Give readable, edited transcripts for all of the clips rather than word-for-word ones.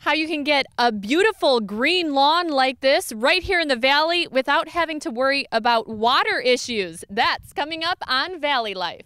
how you can get a beautiful green lawn like this right here in the Valley without having to worry about water issues. That's coming up on Valley Life.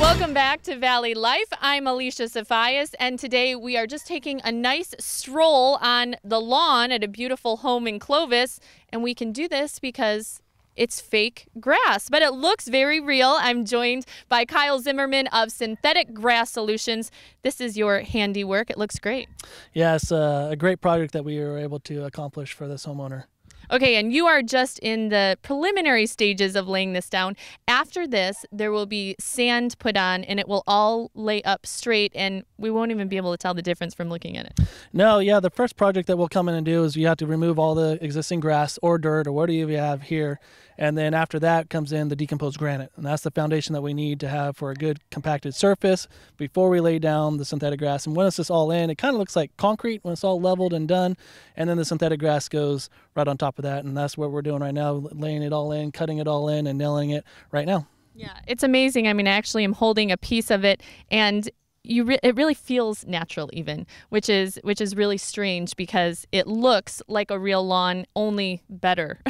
Welcome back to Valley Life. I'm Alicia Safias, and today we are just taking a nice stroll on the lawn at a beautiful home in Clovis, and we can do this because it's fake grass, but it looks very real. I'm joined by Kyle Zimmerman of Synthetic Grass Solutions. This is your handiwork. It looks great. Yeah, it's a great project that we were able to accomplish for this homeowner. Okay, and you are just in the preliminary stages of laying this down. After this, there will be sand put on, and it will all lay up straight, and we won't even be able to tell the difference from looking at it. No, yeah, the first project that we'll come in and do is you have to remove all the existing grass or dirt or whatever you have here, and then after that comes in the decomposed granite, and that's the foundation that we need to have for a good compacted surface before we lay down the synthetic grass. And when it's just all in, it kind of looks like concrete when it's all leveled and done, and then the synthetic grass goes right on top of that, and that's what we're doing right now, laying it all in, cutting it all in, and nailing it right now. Yeah, it's amazing. I mean, I actually am holding a piece of it, and it really feels natural even, which is really strange because it looks like a real lawn, only better.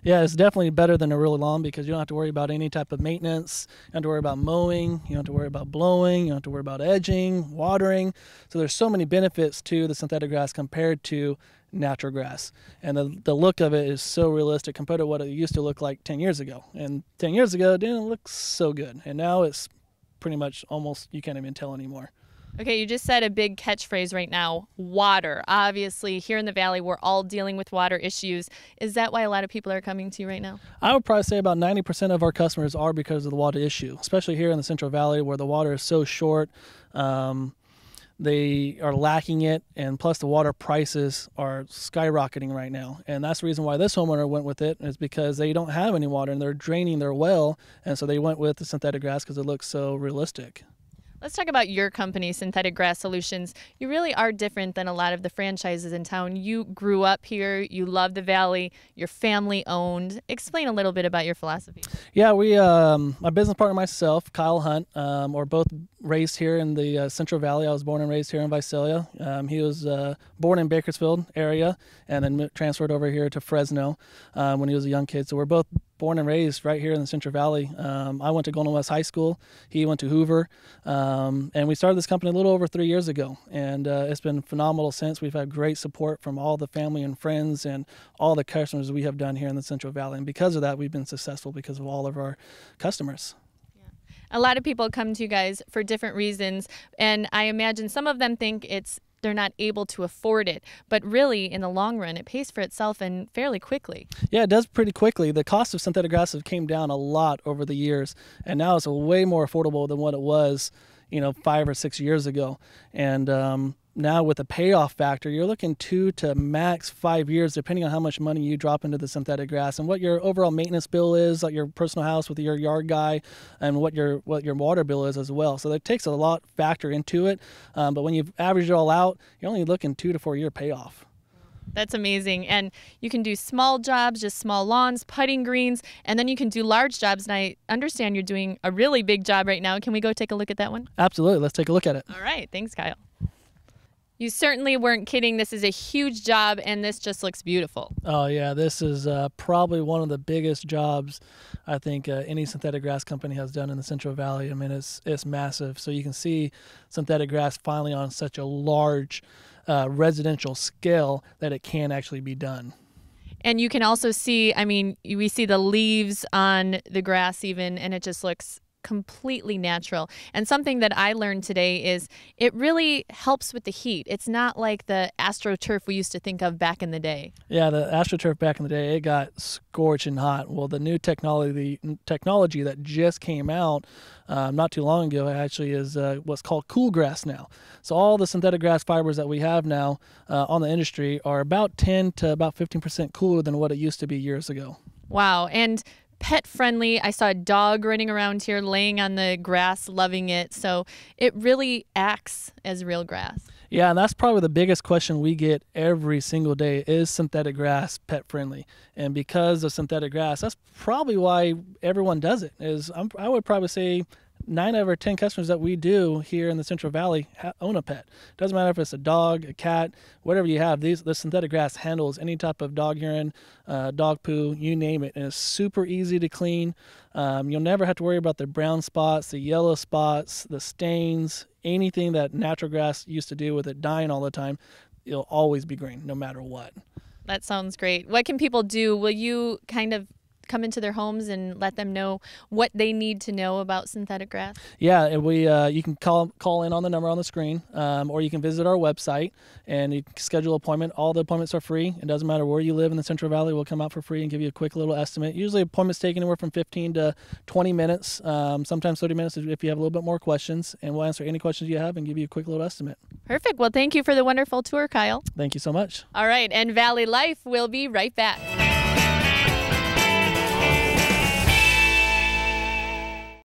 Yeah, it's definitely better than a real lawn because you don't have to worry about any type of maintenance. You don't have to worry about mowing. You don't have to worry about blowing. You don't have to worry about edging, watering. So there's so many benefits to the synthetic grass compared to natural grass. And the look of it is so realistic compared to what it used to look like 10 years ago. And 10 years ago, it didn't look so good. And now it's pretty much almost, you can't even tell anymore. Okay, you just said a big catchphrase right now, water. Obviously, here in the Valley, we're all dealing with water issues. Is that why a lot of people are coming to you right now? I would probably say about 90% of our customers are because of the water issue, especially here in the Central Valley where the water is so short. They are lacking it, and plus the water prices are skyrocketing right now. And that's the reason why this homeowner went with it, is because they don't have any water and they're draining their well, and so they went with the synthetic grass because it looks so realistic. Let's talk about your company, Synthetic Grass Solutions. You really are different than a lot of the franchises in town. You grew up here, you love the Valley, you're family owned. Explain a little bit about your philosophy. Yeah, my business partner and myself, Kyle Hunt, are both raised here in the Central Valley. I was born and raised here in Visalia. He was born in Bakersfield area and then transferred over here to Fresno when he was a young kid. So we're both born and raised right here in the Central Valley. I went to Golden West High School. He went to Hoover. And we started this company a little over 3 years ago. And it's been phenomenal since. We've had great support from all the family and friends and all the customers we have done here in the Central Valley. And because of that, we've been successful because of all of our customers. A lot of people come to you guys for different reasons, and I imagine some of them think they're not able to afford it, but really in the long run it pays for itself and fairly quickly. Yeah, it does pretty quickly. The cost of synthetic grass have came down a lot over the years, and now it's way more affordable than what it was 5 or 6 years ago. And now with the payoff factor, you're looking 2 to max 5 years, depending on how much money you drop into the synthetic grass and what your overall maintenance bill is, like your personal house with your yard guy, and what your water bill is as well. So that takes a lot factor into it. But when you've averaged it all out, you're only looking 2 to 4 year payoff. That's amazing. And you can do small jobs, just small lawns, putting greens, and then you can do large jobs. And I understand you're doing a really big job right now. Can we go take a look at that one? Absolutely. Let's take a look at it. All right. Thanks, Kyle. You certainly weren't kidding. This is a huge job, and this just looks beautiful. Oh, yeah. This is probably one of the biggest jobs I think any synthetic grass company has done in the Central Valley. I mean, it's massive. So you can see synthetic grass finally on such a large residential scale that it can actually be done. And you can also see, I mean, we see the leaves on the grass even, and it just looks completely natural. And something that I learned today is it really helps with the heat. It's not like the AstroTurf we used to think of back in the day. Yeah, the AstroTurf back in the day, it got scorching hot. Well, the new technology that just came out not too long ago actually is what's called cool grass now. So all the synthetic grass fibers that we have now on the industry are about 10 to about 15% cooler than what it used to be years ago. Wow. And pet friendly. I saw a dog running around here laying on the grass, loving it. So it really acts as real grass. Yeah, and that's probably the biggest question we get every single day: is synthetic grass pet friendly? And because of synthetic grass, that's probably why everyone does it. I would probably say 9 out of our 10 customers that we do here in the Central Valley own a pet. Doesn't matter if it's a dog, a cat, whatever you have. The synthetic grass handles any type of dog urine, dog poo, you name it, and it's super easy to clean. You'll never have to worry about the brown spots, the yellow spots, the stains, anything that natural grass used to do with it dying all the time. It'll always be green, no matter what. That sounds great. What can people do? Will you kind of come into their homes and let them know what they need to know about synthetic grass? Yeah, and you can call in on the number on the screen, or you can visit our website and you can schedule an appointment. All the appointments are free. It doesn't matter where you live in the Central Valley. We'll come out for free and give you a quick little estimate. Usually appointments take anywhere from 15 to 20 minutes, sometimes 30 minutes if you have a little bit more questions, and we'll answer any questions you have and give you a quick little estimate. Perfect. Well, thank you for the wonderful tour, Kyle. Thank you so much. All right, and Valley Life will be right back.